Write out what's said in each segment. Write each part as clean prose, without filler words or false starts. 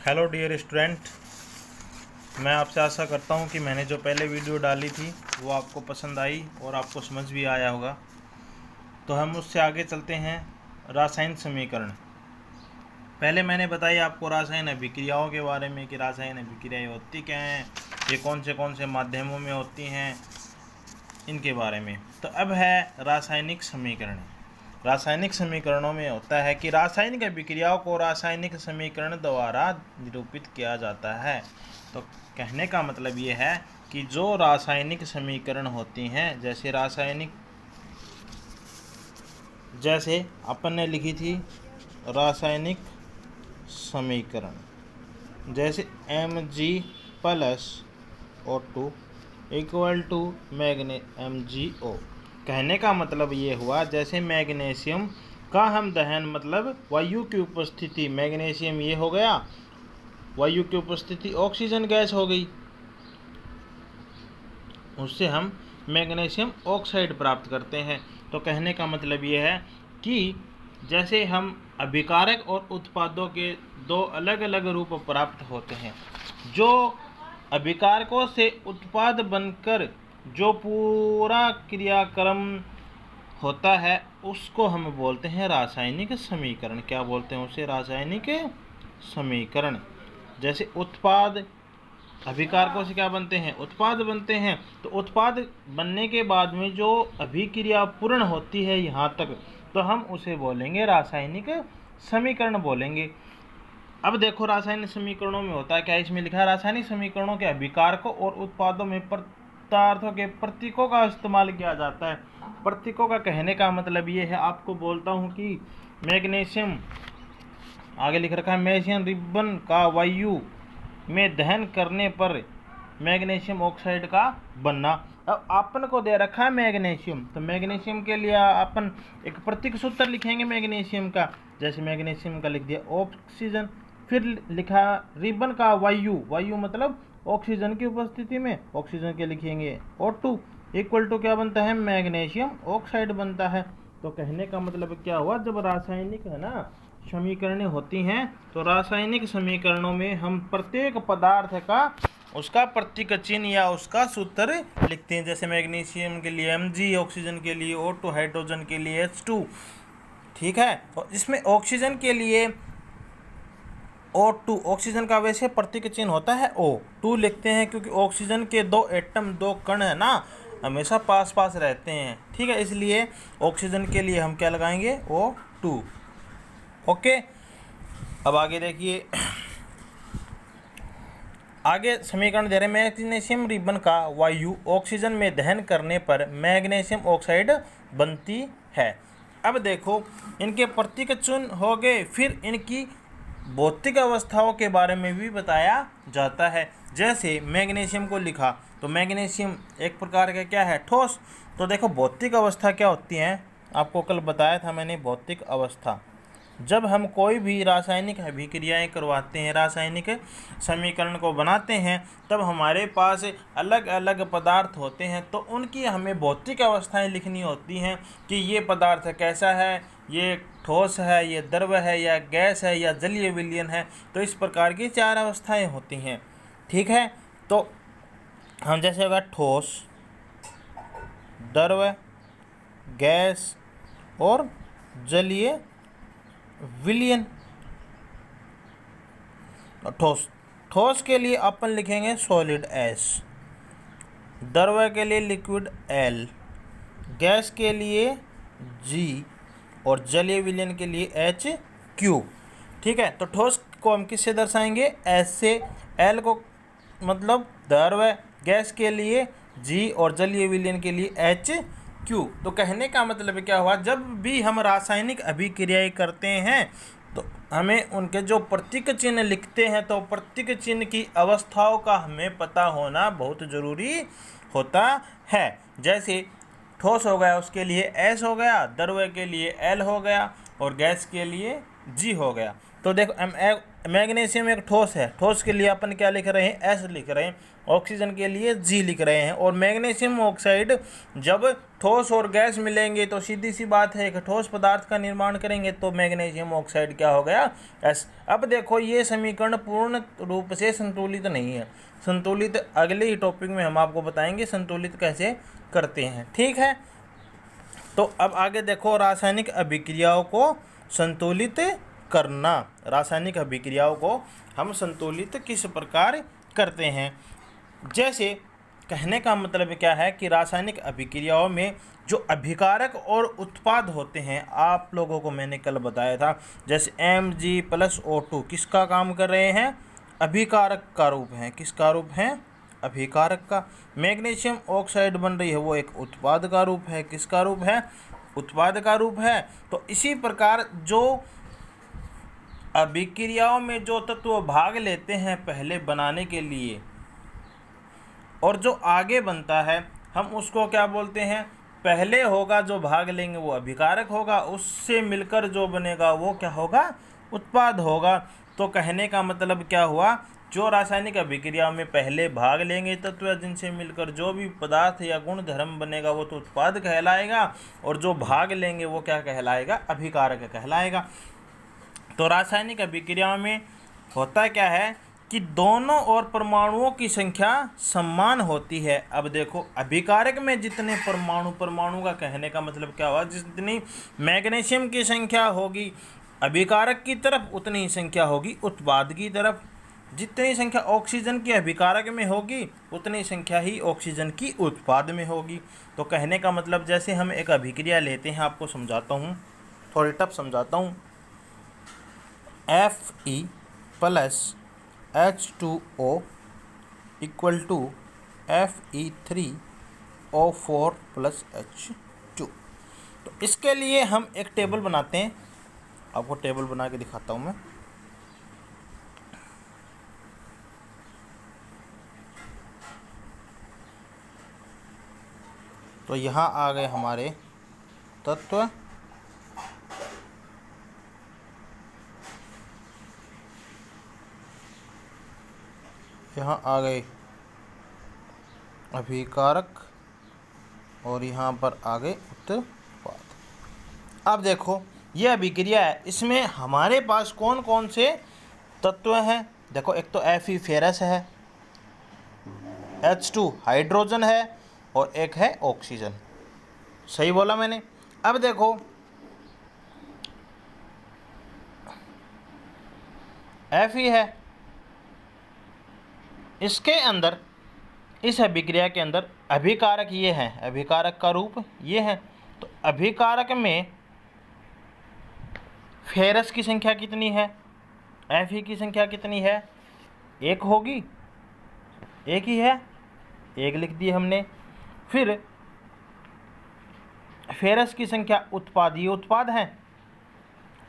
Hello dear student, मैं आपसे आशा करता हूं कि मैंने जो पहले वीडियो डाली थी वो आपको पसंद आई और आपको समझ भी आया होगा। तो हम उससे आगे चलते हैं। रासायनिक समीकरण। पहले मैंने बताई आपको रासायन अभिक्रियाओं के बारे में कि रासायन अभिक्रियाएं होती क्या हैं, ये कौन से माध्यमों में होती हैं, इनके बारे में। तो अब है रासायनिक समीकरण। रासायनिक समीकरणों में होता है कि रासायनिक अभिक्रियाओं को रासायनिक समीकरण द्वारा निरूपित किया जाता है। तो कहने का मतलब ये है कि जो रासायनिक समीकरण होती हैं, जैसे अपन ने लिखी थी रासायनिक समीकरण, जैसे Mg+O2 इक्वल टू MgO। कहने का मतलब ये हुआ जैसे मैग्नीशियम का हम दहन मतलब वायु की उपस्थिति, मैग्नीशियम ये हो गया, वायु की उपस्थिति ऑक्सीजन गैस हो गई, उससे हम मैग्नीशियम ऑक्साइड प्राप्त करते हैं। तो कहने का मतलब ये है कि जैसे हम अभिकारक और उत्पादों के दो अलग अलग रूप प्राप्त होते हैं, जो अभिकारकों से उत्पाद बनकर जो पूरा क्रियाक्रम होता है उसको हम बोलते हैं रासायनिक समीकरण। क्या बोलते हैं उसे? रासायनिक समीकरण। जैसे उत्पाद, अभिकारकों से क्या बनते हैं? उत्पाद बनते हैं। तो उत्पाद बनने के बाद में जो अभिक्रिया पूर्ण होती है यहाँ तक, तो हम उसे बोलेंगे रासायनिक समीकरण बोलेंगे। अब देखो रासायनिक समीकरणों में होता है क्या, इसमें लिखा है रासायनिक समीकरणों के अभिकारकों और उत्पादों में पदार्थों के प्रतीकों का इस्तेमाल किया जाता है। प्रतीकों का कहने का मतलब ये है, आपको बोलता हूँ कि मैग्नीशियम, आगे लिख रखा है मैग्नीशियम रिबन का वायु में दहन करने पर मैग्नीशियम ऑक्साइड का बनना। अब अपन को दे रखा है मैग्नीशियम, तो मैग्नीशियम के लिए अपन एक प्रतीक सूत्र लिखेंगे मैग्नीशियम का। जैसे मैग्नीशियम का लिख दिया ऑक्सीजन, फिर लिखा रिबन का वायु, वायु मतलब ऑक्सीजन की उपस्थिति में, ऑक्सीजन के लिखेंगे O2 इक्वल टू क्या बनता है? मैग्नीशियम ऑक्साइड बनता है। तो कहने का मतलब क्या हुआ, जब रासायनिक है ना समीकरणें होती हैं, तो रासायनिक समीकरणों में हम प्रत्येक पदार्थ का उसका प्रतीक चिन्ह या उसका सूत्र लिखते हैं। जैसे मैग्नीशियम के लिए Mg, ऑक्सीजन के लिए O2, हाइड्रोजन के लिए H2, ठीक है। और इसमें ऑक्सीजन के लिए O2, ऑक्सीजन का वैसे प्रतीक चिन्ह होता है O2 लिखते हैं, क्योंकि ऑक्सीजन के दो एटम, दो कण है ना, हमेशा पास पास रहते हैं, ठीक है। इसलिए ऑक्सीजन के लिए हम क्या लगाएंगे? O2। ओके, अब आगे देखिए, आगे समीकरण दे रहे हैं मैग्नीशियम रिबन का वायु ऑक्सीजन में दहन करने पर मैग्नीशियम ऑक्साइड बनती है। अब देखो इनके प्रतीक चिन्ह हो गए, फिर इनकी भौतिक अवस्थाओं के बारे में भी बताया जाता है। जैसे मैग्नीशियम को लिखा, तो मैग्नीशियम एक प्रकार का क्या है? ठोस। तो देखो भौतिक अवस्था क्या होती है, आपको कल बताया था मैंने। भौतिक अवस्था, जब हम कोई भी रासायनिक अभिक्रियाएं करवाते हैं, रासायनिक समीकरण को बनाते हैं, तब हमारे पास अलग अलग पदार्थ होते हैं, तो उनकी हमें भौतिक अवस्थाएं लिखनी होती हैं कि ये पदार्थ कैसा है, ये ठोस है, ये द्रव है, या गैस है, या जलीय विलयन है। तो इस प्रकार की चार अवस्थाएं होती हैं, ठीक है। तो हम जैसे होगा ठोस, द्रव, गैस और जलीय विलयन। ठोस, ठोस के लिए अपन लिखेंगे सॉलिड S, द्रव के लिए लिक्विड L, गैस के लिए G और जलीय विलयन के लिए HQ, ठीक है। तो ठोस को हम किससे दर्शाएंगे? S से। L को मतलब द्रव, गैस के लिए G और जलीय विलयन के लिए HQ। तो कहने का मतलब क्या हुआ, जब भी हम रासायनिक अभिक्रियाएं करते हैं तो हमें उनके जो प्रतीक चिन्ह लिखते हैं, तो प्रतीक चिन्ह की अवस्थाओं का हमें पता होना बहुत ज़रूरी होता है। जैसे ठोस हो गया, उसके लिए S हो गया, द्रव के लिए L हो गया और गैस के लिए G हो गया। तो देखो मैग्नीशियम एक ठोस है, ठोस के लिए अपन क्या लिख रहे हैं, एस लिख रहे हैं, ऑक्सीजन के लिए जी लिख रहे हैं। और मैग्नीशियम ऑक्साइड जब ठोस और गैस मिलेंगे तो सीधी सी बात है एक ठोस पदार्थ का निर्माण करेंगे, तो मैग्नीशियम ऑक्साइड क्या हो गया, एस। अब देखो ये समीकरण पूर्ण रूप से संतुलित नहीं है, संतुलित अगले ही टॉपिक में हम आपको बताएंगे संतुलित कैसे करते हैं, ठीक है। तो अब आगे देखो, रासायनिक अभिक्रियाओं को संतुलित करना, रासायनिक अभिक्रियाओं को हम संतुलित किस प्रकार करते हैं। जैसे कहने का मतलब क्या है कि रासायनिक अभिक्रियाओं में जो अभिकारक और उत्पाद होते हैं, आप लोगों को मैंने कल बताया था, जैसे Mg+O2 किसका काम कर रहे हैं, अभिकारक का रूप है, किसका रूप है, अभिकारक का। मैग्नीशियम ऑक्साइड बन रही है वो एक उत्पाद का रूप है, किसका रूप है, उत्पाद का रूप है। तो इसी प्रकार जो अभिक्रियाओं में जो तत्व भाग लेते हैं पहले बनाने के लिए और जो आगे बनता है, हम उसको क्या बोलते हैं, पहले होगा जो भाग लेंगे वो अभिकारक होगा, उससे मिलकर जो बनेगा वो क्या होगा, उत्पाद होगा। तो कहने का मतलब क्या हुआ, जो रासायनिक अभिक्रिया में पहले भाग लेंगे तत्व जिनसे मिलकर जो भी पदार्थ या गुण धर्म बनेगा वो तो उत्पाद कहलाएगा, और जो भाग लेंगे वो क्या कहलाएगा, अभिकारक कहलाएगा। तो रासायनिक अभिक्रिया में होता क्या है कि दोनों ओर परमाणुओं की संख्या समान होती है। अब देखो अभिकारक में जितने परमाणु का कहने का मतलब क्या हुआ, जितनी मैग्नीशियम की संख्या होगी अभिकारक की तरफ उतनी ही संख्या होगी उत्पाद की तरफ, जितनी संख्या ऑक्सीजन की अभिकारक में होगी उतनी संख्या ही ऑक्सीजन की उत्पाद में होगी। तो कहने का मतलब जैसे हम एक अभिक्रिया लेते हैं, आपको समझाता हूँ, थोड़ी टफ समझाता हूँ। Fe+H2O = Fe3O4+H2। तो इसके लिए हम एक टेबल बनाते हैं, आपको टेबल बना के दिखाता हूँ मैं। तो यहाँ आ गए हमारे तत्व, यहाँ आ गए अभिकारक, और यहाँ पर आ गए उत्पाद। अब देखो ये अभिक्रिया है, इसमें हमारे पास कौन कौन से तत्व हैं। देखो एक तो Fe फेरस है, H2 हाइड्रोजन है, और एक है ऑक्सीजन। सही बोला मैंने। अब देखो Fe है, इसके अंदर इस अभिक्रिया के अंदर अभिकारक ये है, अभिकारक का रूप ये है। तो अभिकारक में फेरस की संख्या कितनी है, Fe की संख्या कितनी है, एक होगी, एक ही है, एक लिख दी हमने। फिर फेरस की संख्या उत्पाद, ये उत्पाद है,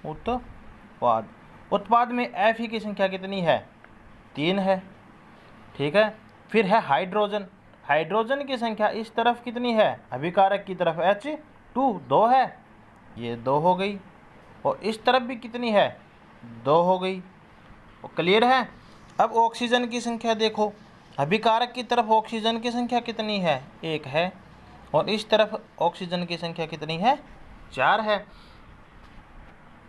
उत्पाद, उत्पाद में Fe की संख्या कितनी है, 3 है, ठीक है। फिर है हाइड्रोजन, हाइड्रोजन की संख्या इस तरफ कितनी है, अभिकारक की तरफ H2 2 है, ये 2 हो गई, और इस तरफ भी कितनी है, 2 हो गई। वो क्लियर है। अब ऑक्सीजन की संख्या देखो, अभिकारक की तरफ ऑक्सीजन की संख्या कितनी है, 1 है, और इस तरफ ऑक्सीजन की संख्या कितनी है, 4 है।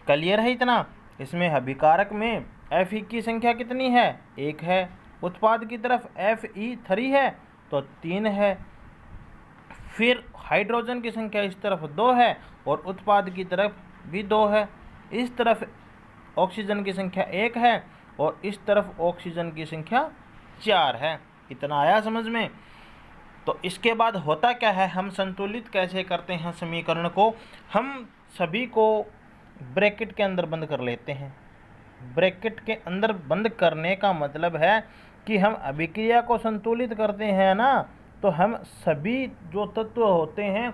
क्लियर है इतना। इसमें अभिकारक में Fe की संख्या कितनी है, 1 है, उत्पाद की तरफ Fe3 है तो 3 है। फिर हाइड्रोजन की संख्या इस तरफ 2 है और उत्पाद की तरफ भी 2 है। इस तरफ ऑक्सीजन की संख्या 1 है और इस तरफ ऑक्सीजन की संख्या 4 है। इतना आया समझ में। तो इसके बाद होता क्या है, हम संतुलित कैसे करते हैं समीकरण को, हम सभी को ब्रैकेट के अंदर बंद कर लेते हैं। ब्रैकेट के अंदर बंद करने का मतलब है कि हम अभिक्रिया को संतुलित करते हैं ना, तो हम सभी जो तत्व होते हैं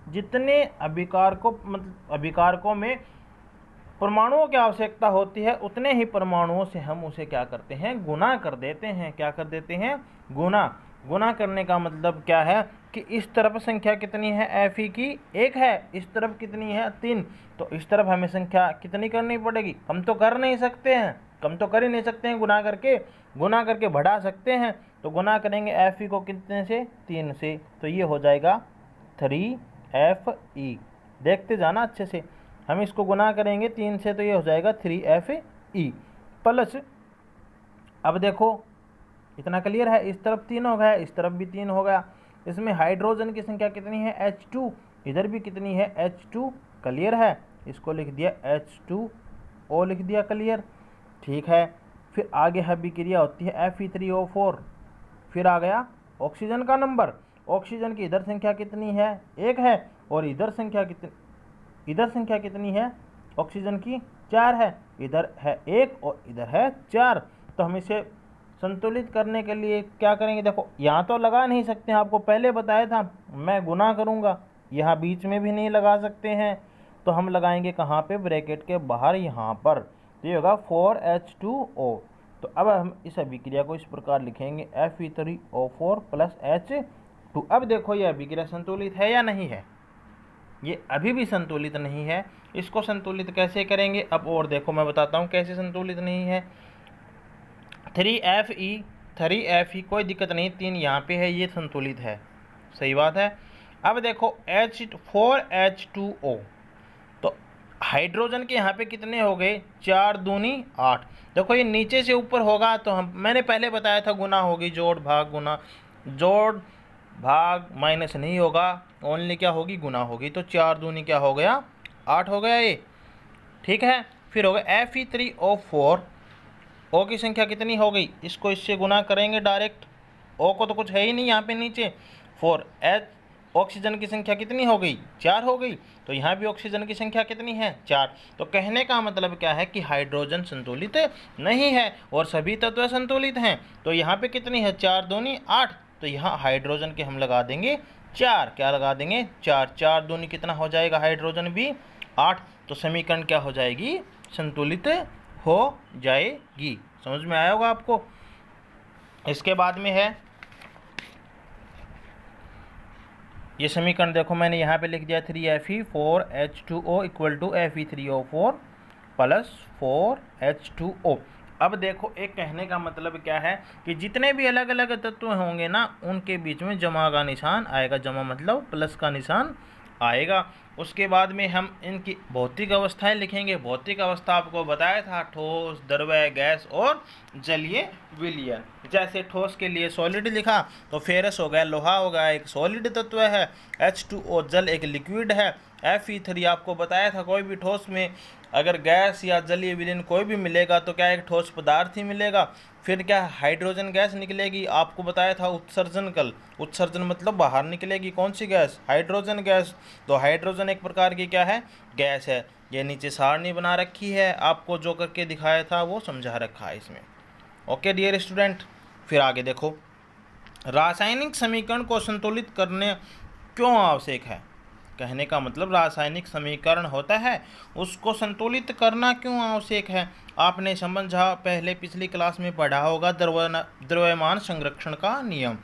जितने अभिकारकों में परमाणुओं की आवश्यकता होती है उतने ही परमाणुओं से हम उसे क्या करते हैं, गुना कर देते हैं। क्या कर देते हैं, गुना। गुना करने का मतलब क्या है कि इस तरफ संख्या कितनी है एफ ई की 1 है, इस तरफ कितनी है 3, तो इस तरफ हमें संख्या कितनी करनी पड़ेगी, हम तो कर नहीं सकते हैं, कम तो कर ही नहीं सकते हैं, गुना करके बढ़ा सकते हैं। तो गुना करेंगे एफ ई को कितने से 3 से, तो ये हो जाएगा 3FE। देखते जाना अच्छे से, हम इसको गुना करेंगे 3 से तो ये हो जाएगा 3FE प्लस, अब देखो इतना क्लियर है, इस तरफ 3 हो गया, इस तरफ भी 3 हो गया। इसमें हाइड्रोजन की संख्या कितनी है H2, इधर भी कितनी है H2, क्लियर है, इसको लिख दिया H2O लिख दिया, क्लियर, ठीक है। फिर आगे अभिक्रिया होती है Fe3O4, फिर आ गया ऑक्सीजन का नंबर, ऑक्सीजन की इधर संख्या कितनी है 1 है, और इधर संख्या कितनी है ऑक्सीजन की 4 है, इधर है 1 और इधर है 4। तो हम इसे संतुलित करने के लिए क्या करेंगे, देखो यहाँ तो लगा नहीं सकते हैं, आपको पहले बताया था मैं गुना करूँगा, यहाँ बीच में भी नहीं लगा सकते हैं, तो हम लगाएंगे कहाँ पे, ब्रैकेट के बाहर यहाँ पर, तो ये होगा 4H2O। तो अब हम इस अभिक्रिया को इस प्रकार लिखेंगे Fe3O4 प्लस H2। अब देखो ये अभिक्रिया संतुलित है या नहीं है, ये अभी भी संतुलित नहीं है, इसको संतुलित कैसे करेंगे, अब और देखो मैं बताता हूँ कैसे संतुलित नहीं है। 3FE कोई दिक्कत नहीं, 3 यहाँ पे है, ये संतुलित है, सही बात है। अब देखो 4H2O, तो हाइड्रोजन के यहाँ पे कितने हो गए, 4 दूनी 8। देखो ये नीचे से ऊपर होगा तो मैंने पहले बताया था गुना होगी, जोड़ भाग माइनस नहीं होगा, ओनली क्या होगी, गुना होगी। तो 4 दूनी क्या हो गया, 8 हो गया ये, ठीक है। फिर हो गया Fe3O4, O की संख्या कितनी हो गई, इसको इससे गुना करेंगे डायरेक्ट, O को तो कुछ है ही नहीं यहाँ पे नीचे, 4H, ऑक्सीजन की संख्या कितनी हो गई, 4 हो गई, तो यहाँ भी ऑक्सीजन की संख्या कितनी है, 4। तो कहने का मतलब क्या है कि हाइड्रोजन संतुलित नहीं है और सभी तत्व संतुलित हैं। तो यहाँ पे कितनी है, 4 दूनी 8, तो यहाँ हाइड्रोजन के हम लगा देंगे 4, क्या लगा देंगे 4, 4 दूनी कितना हो जाएगा, हाइड्रोजन भी 8। तो समीकरण क्या हो जाएगी, संतुलित हो जाएगी। समझ में आया होगा आपको। इसके बाद में है ये समीकरण, देखो मैंने यहाँ पे लिख दिया 3Fe4H2O equal to Fe3O4 plus 4H2O। अब देखो एक कहने का मतलब क्या है कि जितने भी अलग अलग तत्व होंगे ना, उनके बीच में जमा का निशान आएगा, जमा मतलब प्लस का निशान आएगा। उसके बाद में हम इनकी भौतिक अवस्थाएं लिखेंगे। भौतिक अवस्था आपको बताया था, ठोस, द्रव्य, गैस और जलीय विलयन। जैसे ठोस के लिए सॉलिड लिखा तो फेरस हो गया, लोहा हो गया, एक सॉलिड तत्व है। H2O जल एक लिक्विड है। Fe3 आपको बताया था कोई भी ठोस में अगर गैस या जलीय विलयन कोई भी मिलेगा तो क्या एक ठोस पदार्थ ही मिलेगा। फिर क्या हाइड्रोजन गैस निकलेगी, आपको बताया था उत्सर्जन कल, उत्सर्जन मतलब बाहर निकलेगी कौन सी गैस, हाइड्रोजन गैस। तो हाइड्रोजन एक प्रकार की क्या है, गैस है। ये नीचे सारणी बना रखी है, आपको जो करके दिखाया था वो समझा रखा है इसमें। ओके डियर स्टूडेंट, फिर आगे देखो, रासायनिक समीकरण को संतुलित करने क्यों आवश्यक है। कहने का मतलब रासायनिक समीकरण होता है उसको संतुलित करना क्यों आवश्यक है। आपने समझा, पहले पिछली क्लास में पढ़ा होगा द्रव्यमान संरक्षण का नियम।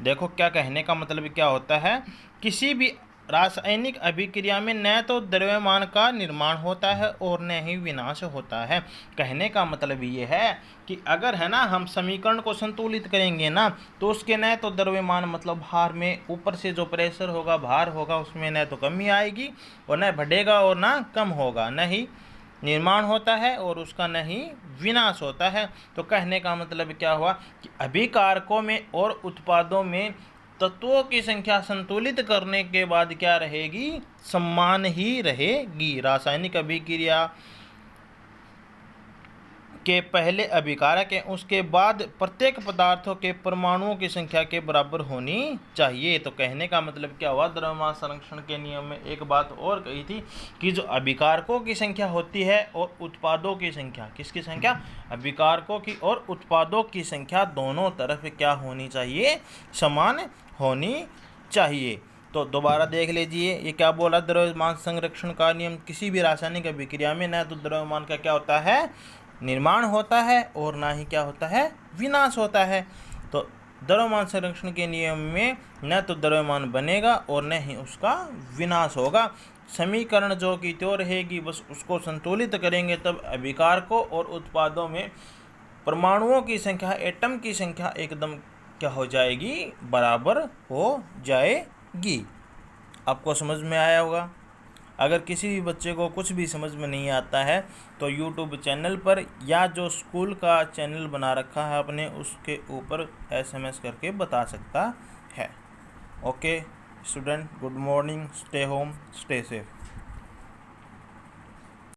देखो क्या कहने का मतलब क्या होता है, किसी भी रासायनिक अभिक्रिया में न तो द्रव्यमान का निर्माण होता है और न ही विनाश होता है। कहने का मतलब ये है कि अगर है ना हम समीकरण को संतुलित करेंगे ना तो उसके न तो द्रव्यमान मतलब भार में ऊपर से जो प्रेशर होगा, भार होगा, उसमें न तो कमी आएगी और न बढ़ेगा और न कम होगा, न ही निर्माण होता है और उसका न ही विनाश होता है। तो कहने का मतलब क्या हुआ कि अभिकारकों में और उत्पादों में तत्वों की संख्या संतुलित करने के बाद क्या रहेगी, समान ही रहेगी। रासायनिक अभिक्रिया के पहले अभिकारक है, उसके बाद प्रत्येक पदार्थों के परमाणुओं की संख्या के बराबर होनी चाहिए। तो कहने का मतलब क्या हुआ, द्रव्यमान संरक्षण के नियम में एक बात और कही थी कि जो अभिकारकों की संख्या होती है और उत्पादों की संख्या, किसकी संख्या, अभिकारकों की और उत्पादों की संख्या दोनों तरफ क्या होनी चाहिए, समान होनी चाहिए। तो दोबारा देख लीजिए, ये क्या बोला, द्रव्यमान संरक्षण का नियम, किसी भी रासायनिक अभिक्रिया में न तो द्रव्यमान का क्या होता है, निर्माण होता है और ना ही क्या होता है, विनाश होता है। तो द्रव्यमान संरक्षण के नियम में न तो द्रव्यमान बनेगा और न ही उसका विनाश होगा। समीकरण जो की त्यों रहेगी, बस उसको संतुलित करेंगे तब अभिकारकों और उत्पादों में परमाणुओं की संख्या, एटम की संख्या एकदम क्या हो जाएगी, बराबर हो जाएगी। आपको समझ में आया होगा। अगर किसी भी बच्चे को कुछ भी समझ में नहीं आता है तो यूट्यूब चैनल पर या जो स्कूल का चैनल बना रखा है अपने, उसके ऊपर SMS करके बता सकता है। Okay student, good morning, stay home, stay safe.